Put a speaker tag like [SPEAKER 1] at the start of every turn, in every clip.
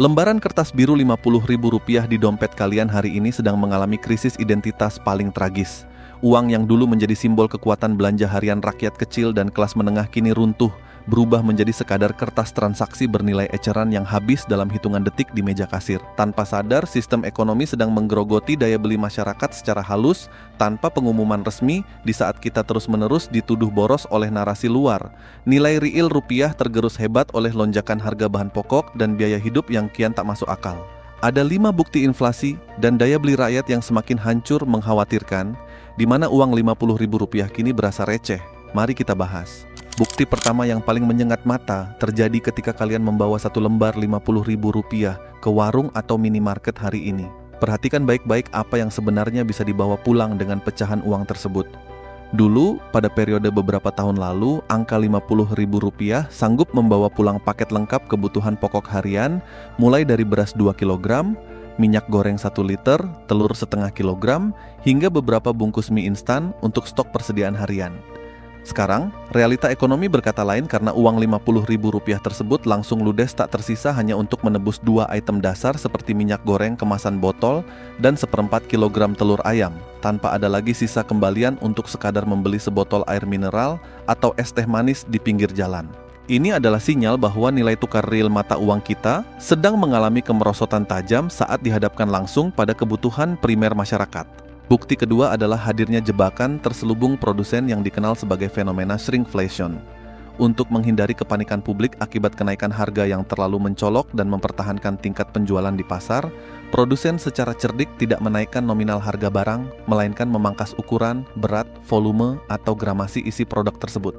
[SPEAKER 1] Lembaran kertas biru Rp50.000 di dompet kalian hari ini sedang mengalami krisis identitas paling tragis. Uang yang dulu menjadi simbol kekuatan belanja harian rakyat kecil dan kelas menengah kini runtuh, berubah menjadi sekadar kertas transaksi bernilai eceran yang habis dalam hitungan detik di meja kasir. Tanpa sadar, sistem ekonomi sedang menggerogoti daya beli masyarakat secara halus, tanpa pengumuman resmi, di saat kita terus-menerus dituduh boros oleh narasi luar. Nilai real rupiah tergerus hebat oleh lonjakan harga bahan pokok dan biaya hidup yang kian tak masuk akal. Ada 5 bukti inflasi dan daya beli rakyat yang semakin hancur mengkhawatirkan, di mana uang Rp50.000 kini berasa receh. Mari kita bahas. Bukti pertama yang paling menyengat mata terjadi ketika kalian membawa satu lembar Rp50.000 ke warung atau minimarket hari ini. Perhatikan baik-baik apa yang sebenarnya bisa dibawa pulang dengan pecahan uang tersebut. Dulu, pada periode beberapa tahun lalu, angka Rp50.000 sanggup membawa pulang paket lengkap kebutuhan pokok harian, mulai dari beras 2 kg, minyak goreng 1 liter, telur setengah kilogram, hingga beberapa bungkus mie instan untuk stok persediaan harian. Sekarang, realita ekonomi berkata lain karena uang Rp50.000 tersebut langsung ludes tak tersisa hanya untuk menebus 2 item dasar seperti minyak goreng kemasan botol dan 1/4 kilogram telur ayam, tanpa ada lagi sisa kembalian untuk sekadar membeli sebotol air mineral atau es teh manis di pinggir jalan. Ini adalah sinyal bahwa nilai tukar real mata uang kita sedang mengalami kemerosotan tajam saat dihadapkan langsung pada kebutuhan primer masyarakat. Bukti kedua adalah hadirnya jebakan terselubung produsen yang dikenal sebagai fenomena shrinkflation. Untuk menghindari kepanikan publik akibat kenaikan harga yang terlalu mencolok dan mempertahankan tingkat penjualan di pasar, produsen secara cerdik tidak menaikkan nominal harga barang, melainkan memangkas ukuran, berat, volume, atau gramasi isi produk tersebut.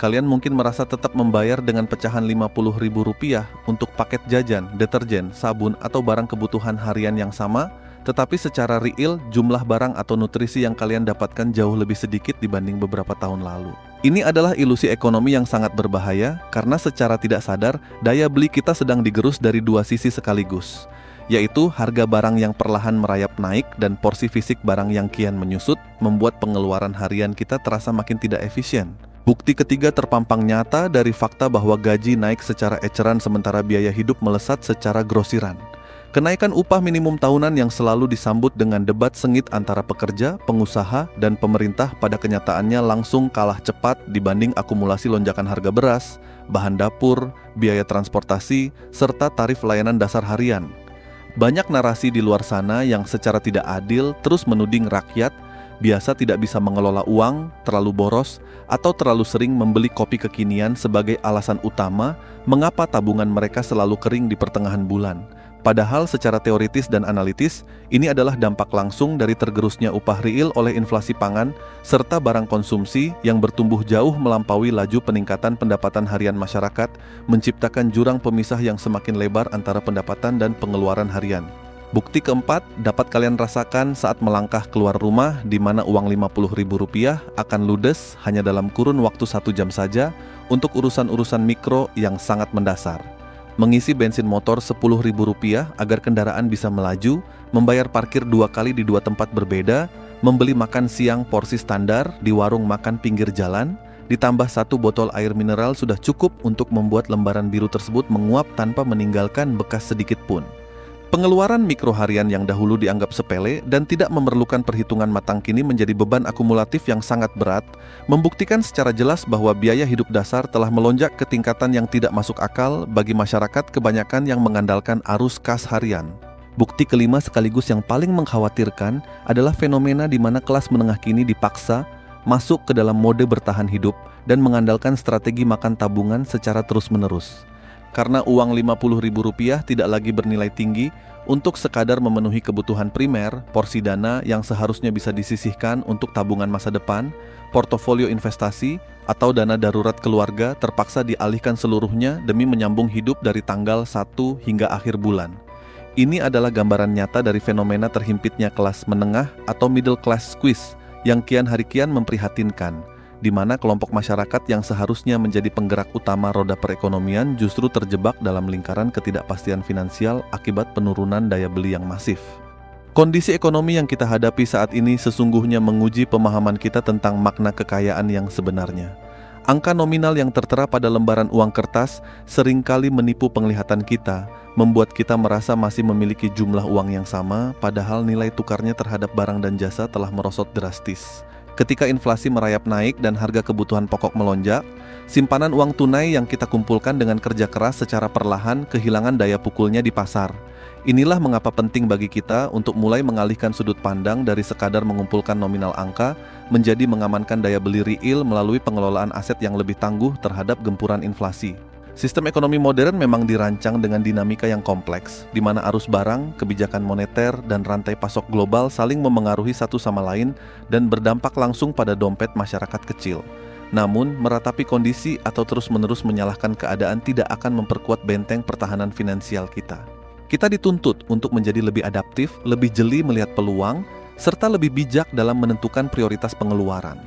[SPEAKER 1] Kalian mungkin merasa tetap membayar dengan pecahan Rp50.000 untuk paket jajan, deterjen, sabun, atau barang kebutuhan harian yang sama, tetapi secara real, jumlah barang atau nutrisi yang kalian dapatkan jauh lebih sedikit dibanding beberapa tahun lalu. Ini adalah ilusi ekonomi yang sangat berbahaya karena secara tidak sadar, daya beli kita sedang digerus dari 2 sisi sekaligus, yaitu harga barang yang perlahan merayap naik dan porsi fisik barang yang kian menyusut, membuat pengeluaran harian kita terasa makin tidak efisien. Bukti ketiga terpampang nyata dari fakta bahwa gaji naik secara eceran sementara biaya hidup melesat secara grosiran. Kenaikan upah minimum tahunan yang selalu disambut dengan debat sengit antara pekerja, pengusaha, dan pemerintah pada kenyataannya langsung kalah cepat dibanding akumulasi lonjakan harga beras, bahan dapur, biaya transportasi, serta tarif layanan dasar harian. Banyak narasi di luar sana yang secara tidak adil terus menuding rakyat biasa tidak bisa mengelola uang, terlalu boros, atau terlalu sering membeli kopi kekinian sebagai alasan utama mengapa tabungan mereka selalu kering di pertengahan bulan. Padahal secara teoritis dan analitis, ini adalah dampak langsung dari tergerusnya upah real oleh inflasi pangan serta barang konsumsi yang bertumbuh jauh melampaui laju peningkatan pendapatan harian masyarakat, menciptakan jurang pemisah yang semakin lebar antara pendapatan dan pengeluaran harian. Bukti keempat dapat kalian rasakan saat melangkah keluar rumah di mana uang Rp50.000 akan ludes hanya dalam kurun waktu 1 jam saja untuk urusan-urusan mikro yang sangat mendasar. Mengisi bensin motor Rp10.000 agar kendaraan bisa melaju, membayar parkir 2 kali di 2 tempat berbeda, membeli makan siang porsi standar di warung makan pinggir jalan, ditambah 1 botol air mineral sudah cukup untuk membuat lembaran biru tersebut menguap tanpa meninggalkan bekas sedikit pun. Pengeluaran mikro harian yang dahulu dianggap sepele dan tidak memerlukan perhitungan matang kini menjadi beban akumulatif yang sangat berat, membuktikan secara jelas bahwa biaya hidup dasar telah melonjak ke tingkatan yang tidak masuk akal bagi masyarakat kebanyakan yang mengandalkan arus kas harian. Bukti kelima sekaligus yang paling mengkhawatirkan adalah fenomena di mana kelas menengah kini dipaksa masuk ke dalam mode bertahan hidup dan mengandalkan strategi makan tabungan secara terus-menerus. Karena uang Rp50.000 tidak lagi bernilai tinggi, untuk sekadar memenuhi kebutuhan primer, porsi dana yang seharusnya bisa disisihkan untuk tabungan masa depan, portofolio investasi, atau dana darurat keluarga terpaksa dialihkan seluruhnya demi menyambung hidup dari tanggal 1 hingga akhir bulan. Ini adalah gambaran nyata dari fenomena terhimpitnya kelas menengah atau middle class squeeze yang kian hari kian memprihatinkan, di mana kelompok masyarakat yang seharusnya menjadi penggerak utama roda perekonomian justru terjebak dalam lingkaran ketidakpastian finansial akibat penurunan daya beli yang masif. Kondisi ekonomi yang kita hadapi saat ini sesungguhnya menguji pemahaman kita tentang makna kekayaan yang sebenarnya. Angka nominal yang tertera pada lembaran uang kertas seringkali menipu penglihatan kita, membuat kita merasa masih memiliki jumlah uang yang sama, padahal nilai tukarnya terhadap barang dan jasa telah merosot drastis. Ketika inflasi merayap naik dan harga kebutuhan pokok melonjak, simpanan uang tunai yang kita kumpulkan dengan kerja keras secara perlahan kehilangan daya pukulnya di pasar. Inilah mengapa penting bagi kita untuk mulai mengalihkan sudut pandang dari sekadar mengumpulkan nominal angka menjadi mengamankan daya beli real melalui pengelolaan aset yang lebih tangguh terhadap gempuran inflasi. Sistem ekonomi modern memang dirancang dengan dinamika yang kompleks, di mana arus barang, kebijakan moneter, dan rantai pasok global saling memengaruhi satu sama lain dan berdampak langsung pada dompet masyarakat kecil. Namun, meratapi kondisi atau terus-menerus menyalahkan keadaan tidak akan memperkuat benteng pertahanan finansial kita. Kita dituntut untuk menjadi lebih adaptif, lebih jeli melihat peluang, serta lebih bijak dalam menentukan prioritas pengeluaran.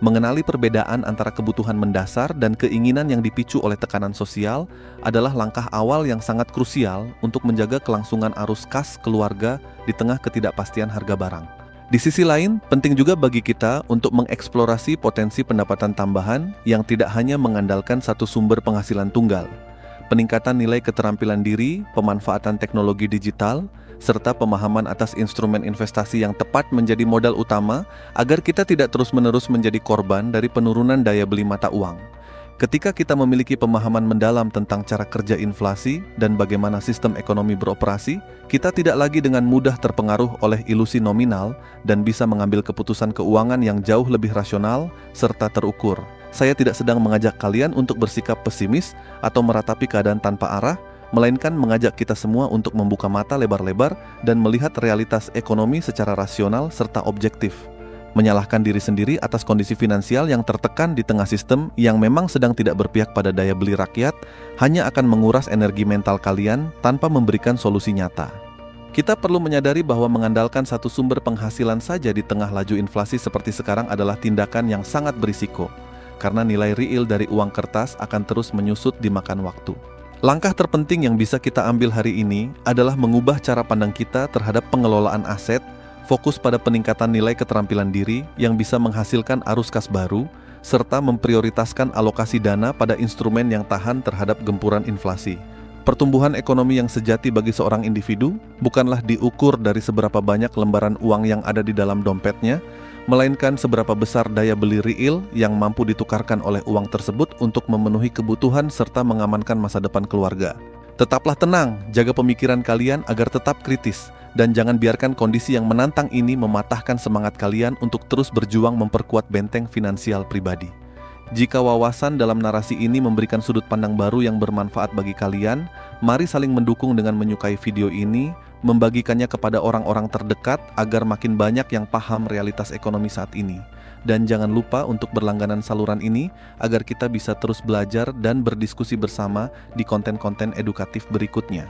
[SPEAKER 1] Mengenali perbedaan antara kebutuhan mendasar dan keinginan yang dipicu oleh tekanan sosial adalah langkah awal yang sangat krusial untuk menjaga kelangsungan arus kas keluarga di tengah ketidakpastian harga barang. Di sisi lain, penting juga bagi kita untuk mengeksplorasi potensi pendapatan tambahan yang tidak hanya mengandalkan satu sumber penghasilan tunggal. Peningkatan nilai keterampilan diri, pemanfaatan teknologi digital, serta pemahaman atas instrumen investasi yang tepat menjadi modal utama agar kita tidak terus-menerus menjadi korban dari penurunan daya beli mata uang. Ketika kita memiliki pemahaman mendalam tentang cara kerja inflasi dan bagaimana sistem ekonomi beroperasi, kita tidak lagi dengan mudah terpengaruh oleh ilusi nominal dan bisa mengambil keputusan keuangan yang jauh lebih rasional serta terukur. Saya tidak sedang mengajak kalian untuk bersikap pesimis atau meratapi keadaan tanpa arah, melainkan mengajak kita semua untuk membuka mata lebar-lebar dan melihat realitas ekonomi secara rasional serta objektif. Menyalahkan diri sendiri atas kondisi finansial yang tertekan di tengah sistem yang memang sedang tidak berpihak pada daya beli rakyat hanya akan menguras energi mental kalian tanpa memberikan solusi nyata. Kita perlu menyadari bahwa mengandalkan satu sumber penghasilan saja di tengah laju inflasi seperti sekarang adalah tindakan yang sangat berisiko, karena nilai real dari uang kertas akan terus menyusut dimakan waktu. Langkah terpenting yang bisa kita ambil hari ini adalah mengubah cara pandang kita terhadap pengelolaan aset, fokus pada peningkatan nilai keterampilan diri yang bisa menghasilkan arus kas baru, serta memprioritaskan alokasi dana pada instrumen yang tahan terhadap gempuran inflasi. Pertumbuhan ekonomi yang sejati bagi seorang individu bukanlah diukur dari seberapa banyak lembaran uang yang ada di dalam dompetnya, melainkan seberapa besar daya beli real yang mampu ditukarkan oleh uang tersebut untuk memenuhi kebutuhan serta mengamankan masa depan keluarga. Tetaplah tenang, jaga pemikiran kalian agar tetap kritis, dan jangan biarkan kondisi yang menantang ini mematahkan semangat kalian untuk terus berjuang memperkuat benteng finansial pribadi. Jika wawasan dalam narasi ini memberikan sudut pandang baru yang bermanfaat bagi kalian, mari saling mendukung dengan menyukai video ini, membagikannya kepada orang-orang terdekat agar makin banyak yang paham realitas ekonomi saat ini. Dan jangan lupa untuk berlangganan saluran ini agar kita bisa terus belajar dan berdiskusi bersama di konten-konten edukatif berikutnya.